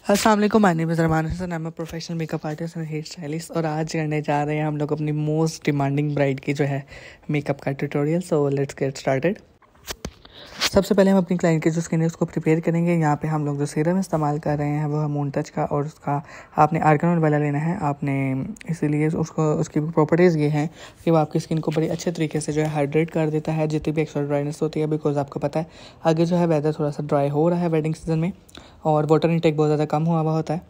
अस्सलाम वालेकुम, my name is Raman Hasan. I am a professional makeup artist and hair stylist और आज करने जा रहे हैं हम लोग अपनी मोस्ट डिमांडिंग ब्राइड की जो है मेकअप का tutorial. So let's get started. सबसे पहले हम अपनी क्लाइंट की जो स्किन है उसको प्रिपेयर करेंगे। यहाँ पे हम लोग जो सीरम इस्तेमाल कर रहे हैं वो है मून टच का, और उसका आपने आर्गन ऑयल वाला लेना है आपने, इसीलिए उसको उसकी प्रॉपर्टीज़ ये हैं कि वो आपकी स्किन को बड़ी अच्छे तरीके से जो है हाइड्रेट कर देता है जितनी भी एक्स्ट्रा ड्राइनेस होती है। बिकॉज आपको पता है आगे जो है वेदर थोड़ा सा ड्राई हो रहा है वेडिंग सीजन में, और वाटर इनटेक बहुत ज़्यादा कम हुआ होता है,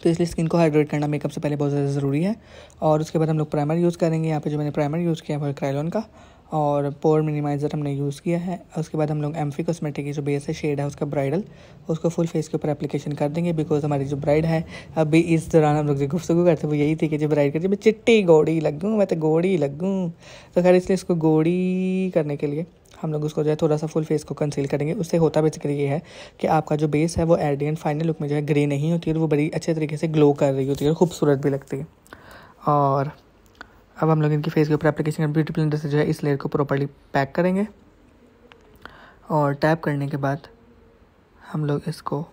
तो इसलिए स्किन को हाइड्रेट करना मेकअप से पहले बहुत ज़्यादा ज़रूरी है। और उसके बाद हम लोग प्राइमर यूज़ करेंगे। यहाँ पे जो मैंने प्राइमर यूज़ किया है वो है क्रायोन का, और पोर मिनिमाइज़र हमने यूज़ किया है। उसके बाद हम लोग एम्फी कॉस्मेटिक की जो बेस है शेड है उसका ब्राइडल, उसको फुल फेस के ऊपर एप्लीकेशन कर देंगे। बिकॉज हमारी जो ब्राइड है अभी इस दौरान हम लोग जो गुफ्तगू करते वो यही थी कि जो ब्राइड करती मैं चिट्टी गोड़ी लगूँ, मैं तो गोड़ी लगूँ, तो खैर इसलिए इसको गोड़ी करने के लिए हम लोग उसको जो है थोड़ा सा फुल फेस को कंसील करेंगे। उससे होता बेसिकली ये है कि आपका जो बेस है वो एडियन फाइनल लुक में जो है ग्रे नहीं होती है, वो बड़ी अच्छे तरीके से ग्लो कर रही होती है और खूबसूरत भी लगती है। और अब हम लोग इनकी फेस के ऊपर एप्लीकेशन ब्यूटी ब्लेंडर से जो है इस लेयर को प्रॉपर्ली पैक करेंगे, और टैप करने के बाद हम लोग इसको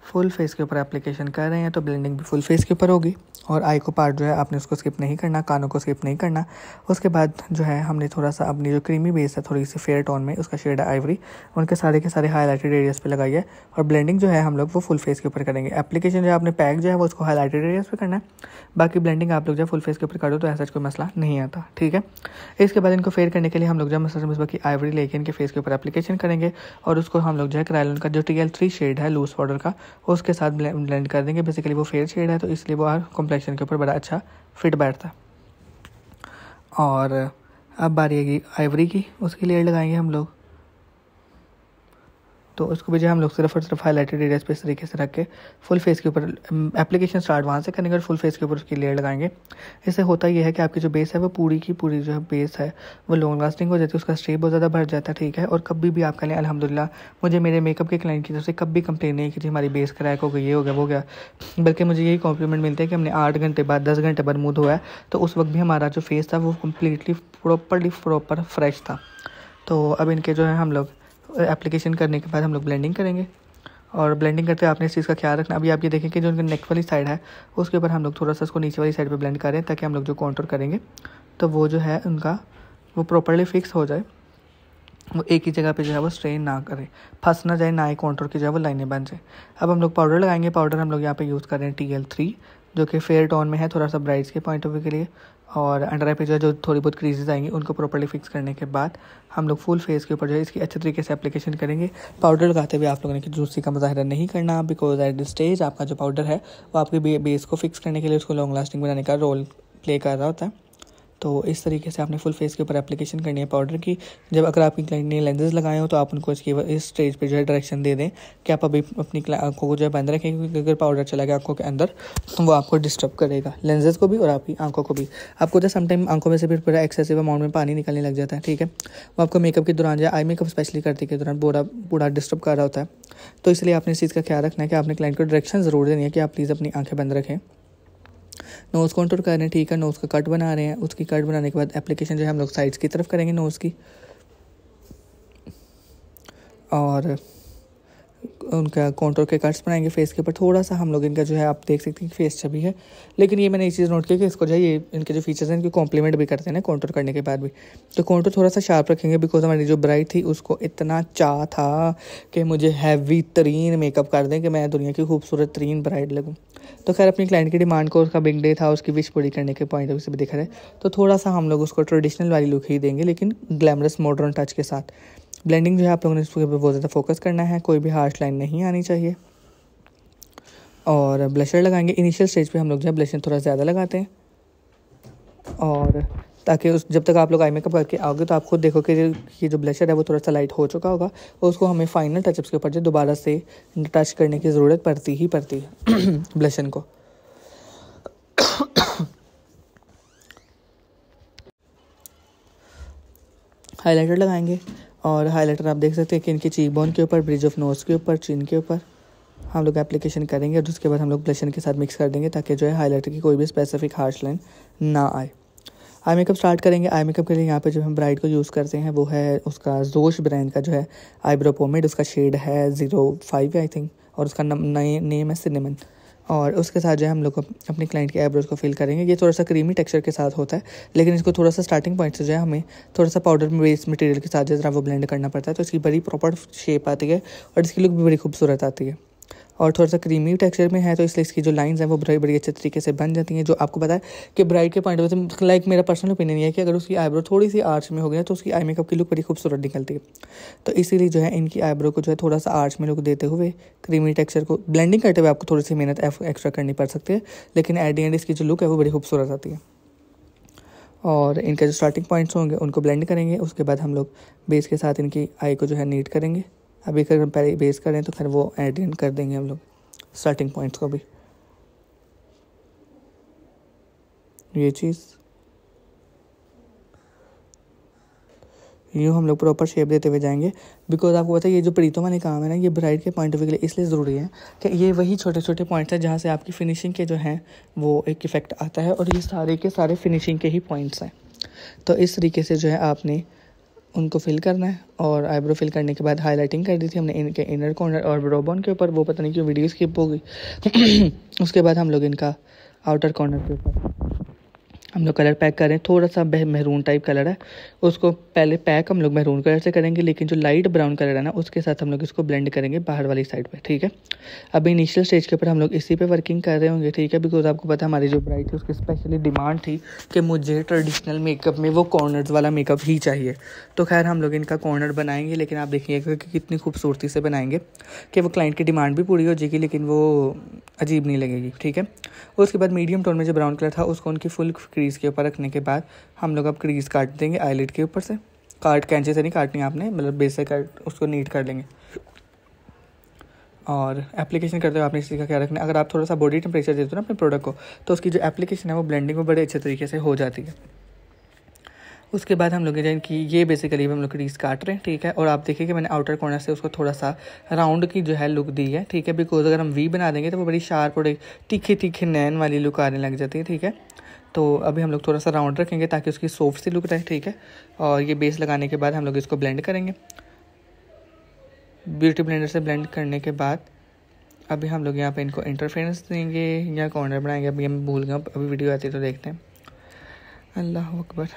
फुल फेस के ऊपर एप्लीकेशन कर रहे हैं, तो ब्लेंडिंग भी फुल फेस के ऊपर होगी। और आई को पार्ट जो है आपने उसको स्किप नहीं करना, कानों को स्किप नहीं करना। उसके बाद जो है हमने थोड़ा सा अपनी जो क्रीमी बेस है थोड़ी सी फेयर टोन में, उसका शेड है आइवरी, उनके सारे के सारे हाईलाइटेड एरियाज़ पे लगाई है। और ब्लेंडिंग जो है हम लोग वो फुल फेस के ऊपर करेंगे। एप्लीकेशन जो है आपने पैक जो है वो उसको हाईलाइटेड एरियाज़ पे करना है, बाकी ब्लेंडिंग आप लोग जो है फुल फेस के ऊपर कर दो तो ऐसा कोई मसला नहीं आता, ठीक है। इसके बाद इनको फेयर करने के लिए हम लोग जो मसला की आइवरी लेके इनके फेस के ऊपर एप्लीकेशन करेंगे, और उसको हम लोग जो है क्रायोन का जो TL3 शेड है लूज पाउडर का उसके साथ ब्लेंड कर देंगे। बेसिकली वो फेयर शेड है तो इसलिए वो हर कॉम्प्लेक्शन के ऊपर बड़ा अच्छा फिट बैठता है। और अब बारी आएगी आइवरी की, उसकी लेयर लगाएंगे हम लोग, तो उसको भी जो हम लोग सिर्फ और सिर्फ हाईलाइटेड एरियाज पे इस तरीके से रख के फुल फेस के ऊपर एप्लीकेशन स्टार्ट वहाँ से करेंगे और फुल फेस के ऊपर उसकी लेयर लगाएंगे। इससे होता यह है कि आपकी जो बेस है वो पूरी की पूरी जो है बेस है वो लॉन्ग लास्टिंग हो जाती है, उसका स्टे बहुत ज़्यादा बढ़ जाता है, ठीक है। और कभी भी आपका लिए अल्हम्दुलिल्लाह मुझे मेरे मेकअप के क्लाइंट की तरफ से कभी कंप्लेन नहीं की थी हमारी बेस क्रैक हो गई, ये हो गया वो गया, बल्कि मुझे यही कॉम्प्लीमेंट मिलते हैं कि हमने 8 घंटे बाद 10 घंटे बाद मुँह धोया तो उस वक्त भी हमारा जो फेस था वो कम्प्लीटली प्रॉपर फ्रेश था। तो अब इनके जो है हम लोग एप्लीकेशन करने के बाद हम लोग ब्लेंडिंग करेंगे, और ब्लेंडिंग करते हुए आपने इस चीज़ का ख्याल रखना। अभी आप ये देखें कि जो उनकी नेक वाली साइड है उसके ऊपर हम लोग थोड़ा सा उसको नीचे वाली साइड पे ब्लेंड करें, ताकि हम लोग जो कॉन्टूर करेंगे तो वो जो है उनका वो प्रॉपर्ली फिक्स हो जाए, वो एक ही जगह पे जो है वो स्ट्रेन ना करे, फंस ना जाए, ना ही कॉन्टूर की जो है वो लाइनें बन जाए। अब हम लोग पाउडर लगाएंगे। पाउडर हम लोग यहाँ पे यूज़ कर रहे हैं TL3 जो कि फेयर टोन में है, थोड़ा सा ब्राइड्स के पॉइंट ऑफ व्यू के लिए। और अंडर आई पे जो है जो थोड़ी बहुत क्रीजेज आएंगी उनको प्रॉपर्ली फिक्स करने के बाद हम लोग फुल फेस के ऊपर जो है इसकी अच्छे तरीके से एप्लीकेशन करेंगे। पाउडर लगाते हुए आप लोगों ने जूसी का मुजाहरा नहीं करना, बिकॉज एट दिस स्टेज आपका जो पाउडर है वो आपके बेस को फिक्स करने के लिए, उसको लॉन्ग लास्टिंग बनाने का रोल प्ले कर रहा होता है। तो इस तरीके से आपने फुल फेस के ऊपर एप्लीकेशन करनी है पाउडर की। जब अगर आपकी क्लाइंट ने लेंसेज लगाए हो तो आप उनको इसकी इस स्टेज पे जो है डायरेक्शन दे दें कि आप अभी अपनी आंखों को जो है बंद रखें, क्योंकि अगर पाउडर चला गया आंखों के अंदर तो वो आपको डिस्टर्ब करेगा, लेंसेज को भी और आपकी आंखों को भी। आपको जो समटाइम आंखों में से फिर पूरा एक्सेसिव अमाउंट में पानी निकलने लग जाता है, ठीक है। वो आपको मेकअप के दौरान या आई मेकअप स्पेशली करते के दौरान पूरा डिस्टर्ब कर रहा होता है। तो इसलिए आपने इस चीज़ का ख्याल रखना है कि आपने क्लाइंट को डायरेक्शन ज़रूर देनी है कि आप प्लीज़ अपनी आंखें बंद रखें। नोज़ कॉन्टूर कर रहे हैं, ठीक है, नोज़ का कट बना रहे हैं। उसकी कट बनाने के बाद एप्लीकेशन जो है हम लोग साइड्स की तरफ करेंगे नोज़ की, और उनका कॉन्टूर के कट्स बनाएंगे फेस के ऊपर। थोड़ा सा हम लोग इनका जो है आप देख सकते हैं कि फेस छवि है, लेकिन ये मैंने ये चीज़ नोट की कि इसको जो है ये इनके जो फीचर्स हैं इनकी कॉम्प्लीमेंट भी करते हैं ना कॉन्टूर करने के बाद भी। तो कॉन्टूर थोड़ा सा शार्प रखेंगे, बिकॉज हमारी जो ब्राइड थी उसको इतना चाह था कि मुझे हैवी तरीन मेकअप कर दें कि मैं दुनिया की खूबसूरत तरीन ब्राइड लगूँ। तो खैर अपनी क्लाइंट की डिमांड को, उसका बिग डे था, उसकी विश पूरी करने के पॉइंट ऑफ व्यू से भी देखा जाए तो थोड़ा सा हम लोग उसको ट्रेडिशनल वाली लुक ही देंगे, लेकिन ग्लैमरस मॉडर्न टच के साथ। ब्लेंडिंग जो है आप लोगों ने इसके ऊपर बहुत ज़्यादा फोकस करना है, कोई भी हार्श लाइन नहीं आनी चाहिए। और ब्लशर लगाएंगे। इनिशियल स्टेज पे हम लोग जो है ब्लशर थोड़ा ज़्यादा लगाते हैं, और ताकि उस जब तक आप लोग आई मेकअप करके आओगे तो आप खुद देखो कि ये जो ब्लशर है वो थोड़ा सा लाइट हो चुका होगा, और उसको हमें फाइनल टचअप्स के ऊपर जो दोबारा से टच करने की ज़रूरत पड़ती है ब्लशन को। हाइलाइटर लगाएंगे, और हाइलाइटर आप देख सकते हैं कि इनकी चीक बोन के ऊपर, ब्रिज ऑफ नोज़ के ऊपर, चिन के ऊपर हम लोग एप्लीकेशन करेंगे, और उसके बाद हम लोग ब्लशन के साथ मिक्स कर देंगे ताकि जो है हाइलाइटर की कोई भी स्पेसिफिक हार्श लाइन ना आए। आई मेकअप स्टार्ट करेंगे। आई मेकअप के लिए यहाँ पे जो हम ब्राइड को यूज़ करते हैं वो है उसका जोश ब्रांड का जो है आईब्रो पोमेड, उसका शेड है 05 आई थिंक, और उसका नेम है सिनेमन। और उसके साथ जो है हम लोग अपने क्लाइंट के आईब्रोज को फिल करेंगे। ये थोड़ा सा क्रीमी टेक्सचर के साथ होता है, लेकिन इसको थोड़ा सा स्टार्टिंग पॉइंट से जो है हमें थोड़ा सा पाउडर बेस मटेरियल के साथ जो है वो ब्लेंड करना पड़ता है, तो इसकी बड़ी प्रॉपर शेप आती है और इसकी लुक भी बड़ी खूबसूरत आती है। और थोड़ा सा क्रीमी टेक्सचर में है, तो इसलिए इसकी जो लाइंस हैं वो बड़ी अच्छे तरीके से बन जाती हैं। जो आपको पता है कि ब्राइड के पॉइंट ऑफ व्यू से, लाइक मेरा पर्सनल ओपिनियन ये है कि अगर उसकी आईब्रो थोड़ी सी आर्च में हो गया तो उसकी आई मेकअप की लुक बड़ी खूबसूरत निकलती है। तो इसीलिए जो है इनकी आईब्रो को जो है थोड़ा सा आर्च में लुक देते हुए क्रीमी टेक्सचर को ब्लेंडिंग करते हुए आपको थोड़ी सी मेहनत एक्स्ट्रा करनी पड़ सकती है, लेकिन एट द एंड इसकी जो लुक है वो बड़ी खूबसूरत आती है। और इनके जो स्टार्टिंग पॉइंट्स होंगे उनको ब्लेंड करेंगे। उसके बाद हम लोग बेस के साथ इनकी आई को जो है नीट करेंगे। अभी अगर हम पहले बेस करें तो फिर वो एट एंड कर देंगे हम लोग स्टार्टिंग पॉइंट्स को भी। ये चीज़ यूँ हम लोग प्रॉपर शेप देते हुए जाएंगे, बिकॉज आपको पता है ये जो प्रीतों वाले काम है ना, ये ब्राइड के पॉइंट ऑफ व्यू के लिए इसलिए ज़रूरी है कि ये वही छोटे छोटे पॉइंट्स हैं जहाँ से आपकी फिनिशिंग के जो हैं वो एक इफ़ेक्ट आता है, और ये सारे के सारे फिनिशिंग के ही पॉइंट्स हैं। तो इस तरीके से जो है आपने उनको फिल करना है। और आईब्रो फिल करने के बाद हाईलाइटिंग कर दी थी हमने इनके इनर कॉर्नर और ब्रो बोन के ऊपर, वो पता नहीं क्यों वीडियो स्किप हो गई। उसके बाद हम लोग इनका आउटर कॉर्नर के ऊपर हम लोग कलर पैक करें। थोड़ा सा महरून टाइप कलर है, उसको पहले पैक हम लोग महरून कलर से करेंगे, लेकिन जो लाइट ब्राउन कलर है ना उसके साथ हम लोग इसको ब्लेंड करेंगे बाहर वाली साइड पे, ठीक है। अभी इनिशियल स्टेज के ऊपर हम लोग इसी पे वर्किंग कर रहे होंगे, ठीक है, बिकॉज आपको पता है हमारी जो ब्राइड थी उसकी स्पेशली डिमांड थी कि मुझे ट्रेडिशनल मेकअप में वो कॉर्नर्स वाला मेकअप ही चाहिए। तो खैर हम लोग इनका कॉर्नर बनाएंगे, लेकिन आप देखिएगा कि कितनी खूबसूरती से बनाएंगे कि वो क्लाइंट की डिमांड भी पूरी हो जाएगी, लेकिन वो अजीब नहीं लगेगी, ठीक है। उसके बाद मीडियम टोन में जो ब्राउन कलर था उसको उनकी फुल क्रीज़ के ऊपर रखने के बाद हम लोग अब क्रीज़ काट देंगे आईलिड के ऊपर से। कैंची से नहीं काटनी आपने, मतलब बेस से काट उसको नीट कर लेंगे। और एप्लीकेशन करते हुए आपने इसी का क्या रखना है, अगर आप थोड़ा सा बॉडी टेम्परेचर देते हो ना अपने प्रोडक्ट को, तो उसकी जो एप्लीकेशन है वो ब्लेंडिंग में बड़े अच्छे तरीके से हो जाती है। उसके बाद हम लोग कि ये बेसिकली हम लोग क्रीज काट रहे हैं, ठीक है। और आप देखिए कि मैंने आउटर कॉर्नर से उसको थोड़ा सा राउंड की जो है लुक दी है, ठीक है, बिकॉज अगर हम वी बना देंगे तो वो बड़ी शार्प और तीखे नैन वाली लुक आने लग जाती है, ठीक है। तो अभी हम लोग थोड़ा सा राउंड रखेंगे ताकि उसकी सॉफ्ट सी लुक रहे, ठीक है। और ये बेस लगाने के बाद हम लोग इसको ब्लेंड करेंगे ब्यूटी ब्लेंडर से। ब्लेंड करने के बाद अभी हम लोग यहाँ पे इनको इंटरफेरेंस देंगे या कॉर्नर बनाएंगे, अभी हम भूल गए, अभी वीडियो आती है तो देखते हैं। अल्लाह अकबर।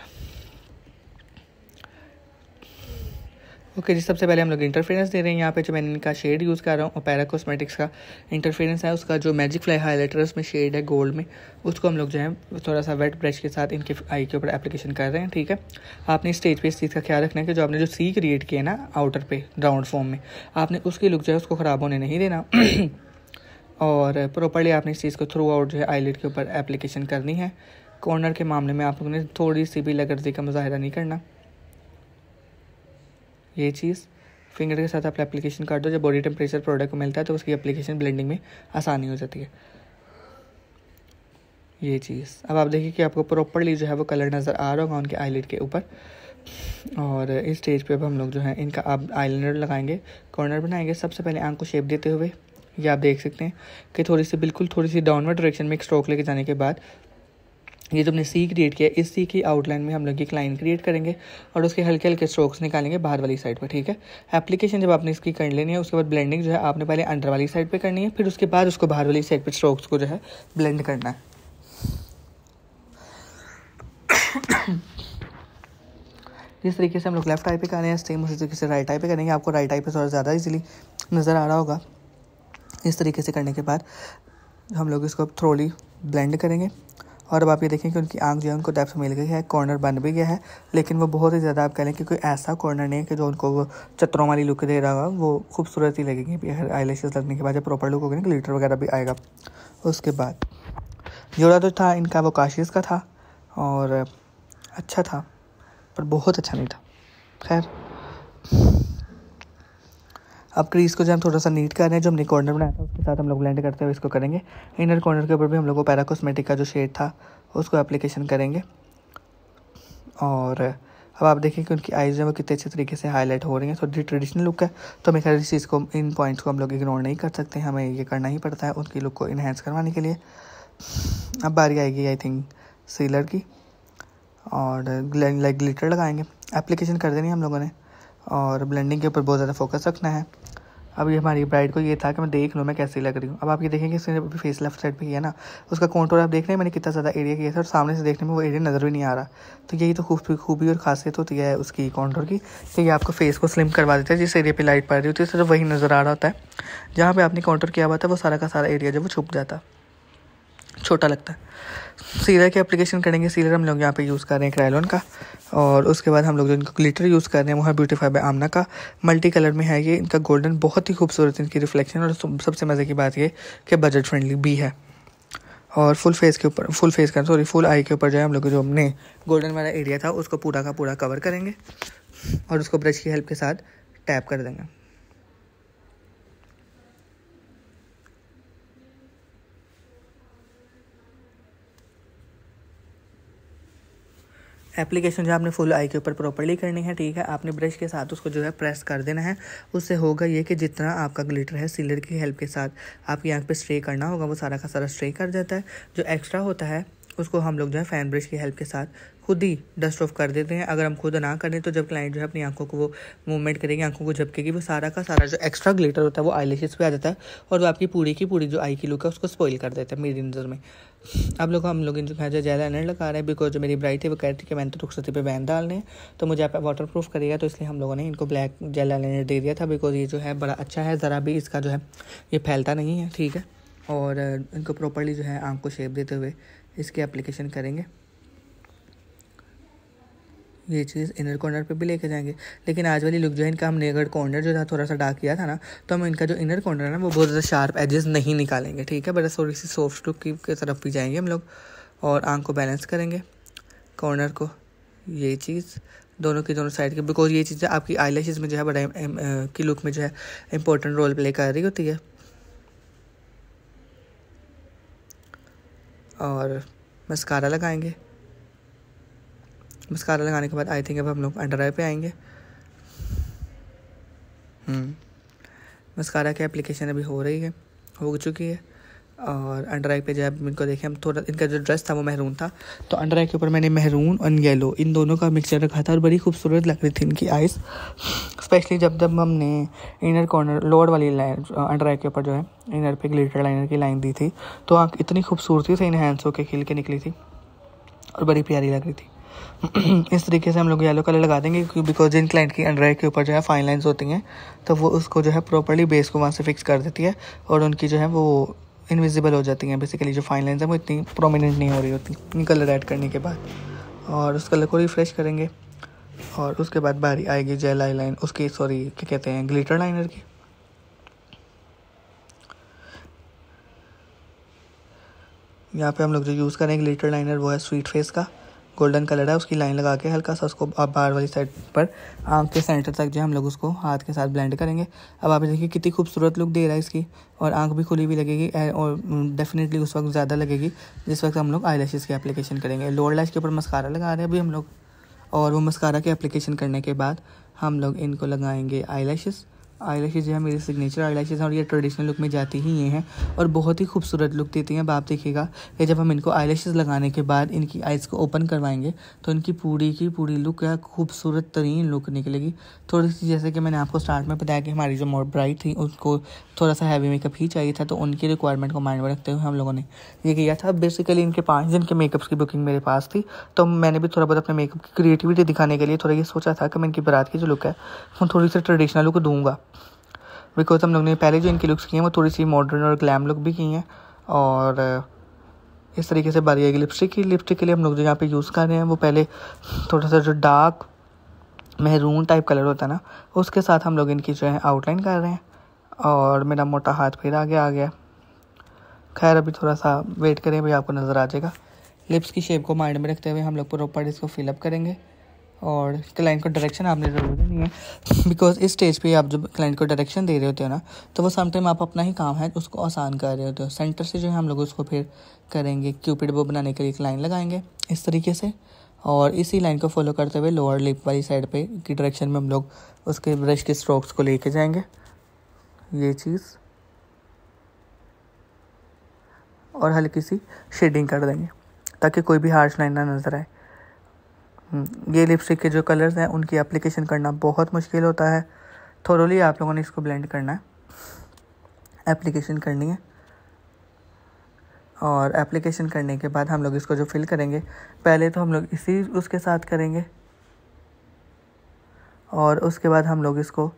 ओके जी, सबसे पहले हम लोग इंटरफेरेंस दे रहे हैं। यहाँ पे जो मैंने इनका शेड यूज़ कर रहा हूँ ओपेरा कॉस्मेटिक्स का इंटरफेरेंस है, उसका जो मैजिक फ्लाई हाइलाइटर उसमें शेड है गोल्ड में, उसको हम लोग जो है थोड़ा सा वेट ब्रश के साथ इनके आई के ऊपर एप्लीकेशन कर रहे हैं, ठीक है। आपने स्टेज पे इस चीज़ का ख्याल रखना है कि जो आपने जो सी क्रिएट किया ना आउटर पे राउंड फॉर्म में, आपने उसकी लुक जो है उसको ख़राब होने नहीं देना। और प्रॉपर्ली आपने इस चीज़ को थ्रू आउट जो है आईलिड के ऊपर एप्लीकेशन करनी है। कॉर्नर के मामले में आप लोगों ने थोड़ी सी भी लगर्जी का मुजाहिरा नहीं करना। ये चीज़ फिंगर के साथ आप एप्लीकेशन कर दो, जब बॉडी टेम्परेचर प्रोडक्ट को मिलता है तो उसकी एप्लीकेशन ब्लेंडिंग में आसानी हो जाती है। ये चीज़ अब आप देखिए कि आपको प्रॉपर्ली जो है वो कलर नज़र आ रहा होगा उनके आईलिड के ऊपर। और इस स्टेज पे अब हम लोग जो है इनका अब आईलाइनर लगाएंगे, कॉर्नर बनाएंगे। सबसे पहले आंख को शेप देते हुए ये आप देख सकते हैं कि थोड़ी सी डाउनवर्ड डायरेक्शन में एक स्ट्रोक लेके जाने के बाद ये जो हमने सी क्रिएट किया, इस सी की आउटलाइन में हम लोग एक लाइन क्रिएट करेंगे और उसके हल्के हल्के स्ट्रोक्स निकालेंगे बाहर वाली साइड पर, ठीक है। एप्लीकेशन जब आपने इसकी कर लेनी है, उसके बाद ब्लेंडिंग जो है आपने पहले अंडर वाली साइड पे करनी है, फिर उसके बाद उसको बाहर वाली साइड पे स्ट्रोक्स को जो है ब्लेंड करना है। जिस तरीके से हम लोग लेफ्ट आई पे कर रहे हैं, सेम उसी तरीके से राइट आई पे करेंगे। आपको राइट आई पे थोड़ा ज़्यादा इजीली नज़र आ रहा होगा। इस तरीके से करने के बाद हम लोग इसको थ्रोली ब्लेंड करेंगे। और अब आप ये देखें कि उनकी आंख जो है उनको डेप्थ मिल गई है, कॉर्नर बन भी गया है, लेकिन वो बहुत ही ज़्यादा आप कह लें कि कोई ऐसा कॉर्नर नहीं है कि जो उनको वो चत्रों वाली लुक दे रहा होगा, वो खूबसूरत ही लगेगी। आईलैशेस लगने के बाद जब प्रॉपर लुक होगी ना, ग्लिटर वगैरह भी आएगा। उसके बाद जोड़ा तो था इनका वो काशिश का था और अच्छा था, पर बहुत अच्छा नहीं था। खैर अब क्रीज को जब हम थोड़ा सा नीट कर रहे हैं, जो हमने कॉर्नर बनाया था उसके साथ हम लोग ब्लेंड करते हुए इसको करेंगे। इनर कॉर्नर के ऊपर भी हम लोग को पैरा कॉस्मेटिक का जो शेड था उसको एप्लीकेशन करेंगे। और अब आप देखिए कि उनकी आईज जो है वो कितने अच्छे तरीके से हाईलाइट हो रही हैं। थोड़ी ट्रेडिशनल लुक है, तो हमें खैर इस चीज़ को, इन पॉइंट्स को हम लोग इग्नोर नहीं कर सकते, हमें ये करना ही पड़ता है उनकी लुक को इन्हेंस करवाने के लिए। अब बारी आएगी आई थिंक सीलर की, और लाइक ग्लिटर लगाएंगे। एप्लीकेशन कर देनी हम लोगों ने और ब्लेंडिंग के ऊपर बहुत ज़्यादा फोकस रखना है। अब ये हमारी ब्राइड को ये था कि मैं देख लूँ मैं कैसी लग रही हूँ। अब आप ये देखेंगे इसने अभी फेस लेफ्ट साइड पे किया ना, उसका कॉन्टूर आप देख रहे हैं मैंने कितना ज़्यादा एरिया किया था और सामने से देखने में वो एरिया नज़र भी नहीं आ रहा। तो यही तो खूबी और खासियत होती है उसकी कॉन्टूर की, कि ये आपको फेस को स्लिम करवा देता है। जिस एरिया पे लाइट पड़ रही होती है सिर्फ वही नज़र आ रहा होता है, जहाँ पे आपने कॉन्टूर किया हुआ था वो सारा का सारा एरिया जो वो छुप जाता है, छोटा लगता है। सीलर की एप्लीकेशन करेंगे। सीलर हम लोग यहाँ पे यूज़ कर रहे हैं क्रायोन का, और उसके बाद हम लोग जो इनको ग्लिटर यूज़ कर रहे हैं वो है ब्यूटीफाई बाय आमना का। मल्टी कलर में है ये, इनका गोल्डन बहुत ही खूबसूरत इनकी रिफ्लेक्शन, और सबसे मज़े की बात ये कि बजट फ्रेंडली भी है। और फुल फुल आई के ऊपर जो है हम लोग जो हमने गोल्डन वाला एरिया था उसको पूरा का पूरा कवर करेंगे और उसको ब्रश की हेल्प के साथ टैप कर देंगे। एप्लीकेशन जो आपने फुल आई के ऊपर प्रॉपर्ली करनी है, ठीक है। आपने ब्रश के साथ उसको जो है प्रेस कर देना है। उससे होगा ये कि जितना आपका ग्लिटर है सीलर की हेल्प के साथ आपकी आँख पे स्ट्रे करना होगा वो सारा का सारा स्ट्रे कर जाता है। जो एक्स्ट्रा होता है उसको हम लोग जो है फैन ब्रश की हेल्प के साथ खुद ही डस्ट ऑफ कर देते हैं। अगर हम खुद ना करें तो जब क्लाइंट जो है अपनी आंखों को वो मूवमेंट करेगी, आंखों को झपकेगी, वो सारा का सारा जो एक्स्ट्रा ग्लिटर होता है वो आईलैशेस पे आ जाता है और वो आपकी पूरी की पूरी जो आई की लुक है उसको स्पॉइल कर देता है मेरी नज़र में। अब हम लोग इन जो है जेल लाइनर लगा रहे हैं, बिकॉज जो मेरी ब्राइड थी वो कह रही थी कि मैंने तो रुखसती पे बैन डालने हैं तो मुझे आप वाटर प्रूफ करिएगा, तो इसलिए हम लोगों ने इनको ब्लैक जेल लाइनर दे दिया था। बिकॉज ये जो है बड़ा अच्छा है, ज़रा भी इसका जो है ये फैलता नहीं है, ठीक है। और इनको प्रॉपर्ली जो है आँख को शेप देते हुए इसकी एप्लीकेशन करेंगे। ये चीज़ इनर कॉर्नर पे भी लेके जाएंगे, लेकिन आज वाली लुक जो है इनका हमने अगर कॉर्नर जो था थोड़ा सा डार्क किया था ना, तो हम इनका जो इनर कॉर्नर है ना वो बहुत ज़्यादा शार्प एजेस नहीं निकालेंगे, ठीक है। बस थोड़ी सी सॉफ्ट लुक की तरफ भी जाएंगे हम लोग और आंख को बैलेंस करेंगे कॉर्नर को। ये चीज़ दोनों की दोनों साइड की, बिकॉज ये चीज़ें आपकी आईलैशेस में जो है बड़ा की लुक में जो है इंपॉर्टेंट रोल प्ले कर रही होती है। और मस्कारा लगाएंगे। मस्कारा लगाने के बाद आई थिंक अब हम लोग अंडर आई पे आएंगे। मस्कारा की एप्लीकेशन अभी हो चुकी है। और अंडर आई पे जब इनको देखें हम, थोड़ा इनका जो ड्रेस था वो महरून था, तो अंडर आई के ऊपर मैंने महरून और येलो इन दोनों का मिक्सचर रखा था और बड़ी खूबसूरत लग रही थी इनकी आइज़। स्पेशली जब हमने इनर कॉर्नर लोअर वाली लाइन अंडर आई के ऊपर जो है इनर पे ग्लिटर लाइनर की लाइन दी थी, तो आँख इतनी खूबसूरती से इनहेंस होकर खिल के निकली थी और बड़ी प्यारी लग रही थी। इस तरीके से हम लोग येलो कलर लगा देंगे, बिकॉज जिन क्लाइंट की अंडर आई के ऊपर जो है फाइन लाइंस होती हैं तो वो उसको जो है प्रॉपर्ली बेस को वहाँ से फिक्स कर देती है और उनकी जो है वो इनविजिबल हो जाती हैं। बेसिकली जो फाइन लाइंस हैं वो इतनी प्रोमिनेंट नहीं हो रही होती कलर ऐड करने के बाद। और उस कलर को रिफ्रेश करेंगे और उसके बाद बारी आएगी जेल आई लाइन उसकी, सॉरी क्या कहते हैं, ग्लिटर लाइनर की। यहाँ पे हम लोग जो यूज़ करेंगे ग्लिटर लाइनर वो है स्वीट फेस का, गोल्डन कलर है। उसकी लाइन लगा के हल्का सा उसको बाहर वाली साइड पर आँख के सेंटर तक जो हम लोग उसको हाथ के साथ ब्लेंड करेंगे। अब आप देखिए कितनी खूबसूरत लुक दे रहा है इसकी, और आँख भी खुली हुई लगेगी और डेफिनेटली उस वक्त ज़्यादा लगेगी जिस वक्त हम लोग आई लैशेज़ की एप्लीकेशन करेंगे। लोअर लैश के ऊपर मस्कारा लगा रहे हैं अभी हम लोग, और वो मस्कारा की एप्लीकेशन करने के बाद हम लोग इनको लगाएंगे आई लैशेज़। आई लैशेज़ जो है मेरी सिग्नेचर आई लैशेज़ हैं और ये ट्रेडिशनल लुक में जाती ही ये हैं और बहुत ही खूबसूरत लुक देती हैं। अब आप देखिएगा कि जब हम इनको आई लैशेज़ लगाने के बाद इनकी आइज़ को ओपन करवाएंगे तो इनकी पूरी की पूरी लुक है खूबसूरत तरीन लुक निकलेगी। थोड़ी सी जैसे कि मैंने आपको स्टार्ट में बताया कि हमारी जो ब्राइड थी उसको थोड़ा सा हैवी मेकअप ही चाहिए था, तो उनकी रिक्वायरमेंट को माइंड में रखते हुए हम लोगों ने ये किया था। बेसिकली इनके 5 दिन के मेकअप्स की बुकिंग मेरे पास थी, तो मैंने भी थोड़ा बहुत अपने मेकअप की क्रिएटिविटी दिखाने के लिए थोड़ा ये सोचा था कि मैं इनकी बारात की जो लुक है वो थोड़ी सी ट्रेडिशनल लुक दूंगा। बिकॉज हम लोग ने पहले जो इनकी लुक्स की हैं वो थोड़ी सी मॉडर्न और ग्लैम लुक भी की हैं। और इस तरीके से बारी आएगी लिपस्टिक के लिए हम लोग जो यहाँ पे यूज़ कर रहे हैं वो पहले थोड़ा सा जो डार्क महरून टाइप कलर होता है ना उसके साथ हम लोग इनकी जो है आउटलाइन कर रहे हैं। और मेरा मोटा हाथ फिर आगे आ गया। खैर अभी थोड़ा सा वेट करें, भाई आपको नज़र आ जाएगा। लिप्स की शेप को माइंड में रखते हुए हम लोग प्रॉपर इसको फिलअप करेंगे और क्लाइंट को डायरेक्शन आपने ज़रूर देनी है, बिकॉज इस स्टेज पे आप जब क्लाइंट को डायरेक्शन दे रहे होते हो ना तो वो समटाइम आप अपना ही काम है उसको आसान कर रहे होते हो। सेंटर से जो है हम लोग उसको फिर करेंगे क्यूपिड बो बनाने के लिए एक लाइन लगाएंगे इस तरीके से, और इसी लाइन को फॉलो करते हुए लोअर लिप वाली साइड पे की डायरेक्शन में हम लोग उसके ब्रश के स्ट्रोक्स को लेके जाएंगे ये चीज़, और हल्की सी शेडिंग कर देंगे ताकि कोई भी हार्श लाइन ना नज़र आए। ये लिपस्टिक के जो कलर्स हैं उनकी एप्लीकेशन करना बहुत मुश्किल होता है, थोरोली आप लोगों ने इसको ब्लेंड करना है। एप्लीकेशन करनी है। और एप्लीकेशन करने के बाद हम लोग इसको जो फिल करेंगे, पहले तो हम लोग इसी उसके साथ करेंगे और उसके बाद हम लोग इसको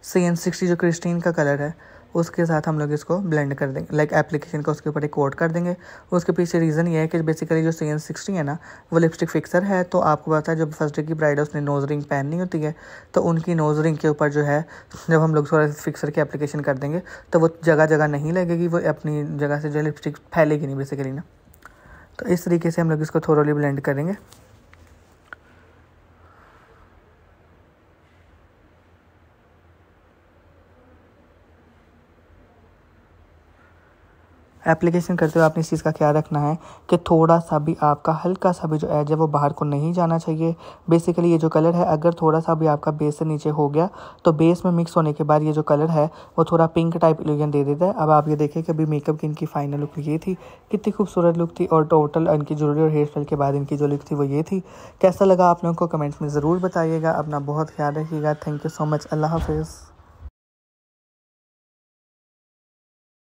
CN60 जो क्रिस्टीन का कलर है उसके साथ हम लोग इसको ब्लेंड कर देंगे, लाइक एप्लीकेशन का उसके ऊपर एक कोट कर देंगे। उसके पीछे रीज़न ये है कि बेसिकली जो CN60 है ना वो लिपस्टिक फिक्सर है। तो आपको पता है जब फर्स्ट डे की ब्राइड है उसने नोज़ रिंग पहननी होती है, तो उनकी नोज़ रिंग के ऊपर जो है जब हम लोग थोड़ा फिक्सर की एप्लीकेशन कर देंगे तो वो जगह जगह नहीं लगेगी, वो अपनी जगह से जो लिपस्टिक फैलेगी नहीं बेसिकली ना। तो इस तरीके से हम लोग इसको थोरोली ब्लेंड करेंगे। एप्लीकेशन करते हुए आपने इस चीज़ का ख्याल रखना है कि थोड़ा सा भी आपका हल्का सा भी जो एज है वो बाहर को नहीं जाना चाहिए। बेसिकली ये जो कलर है अगर थोड़ा सा भी आपका बेस से नीचे हो गया तो बेस में मिक्स होने के बाद ये जो कलर है वो थोड़ा पिंक टाइप इल्यूजन दे देता है। अब आप ये देखें कि अभी मेकअप की इनकी फाइनल लुक ये थी, कितनी खूबसूरत लुक थी और टोटल इनकी ज्वेलरी और हेयर स्टाइल के बाद इनकी जो लुक थी वो ये थी। कैसा लगा आप लोगों को कमेंट्स में ज़रूर बताइएगा। अपना बहुत ख्याल रखिएगा। Thank you so much. Allah हाफिज़।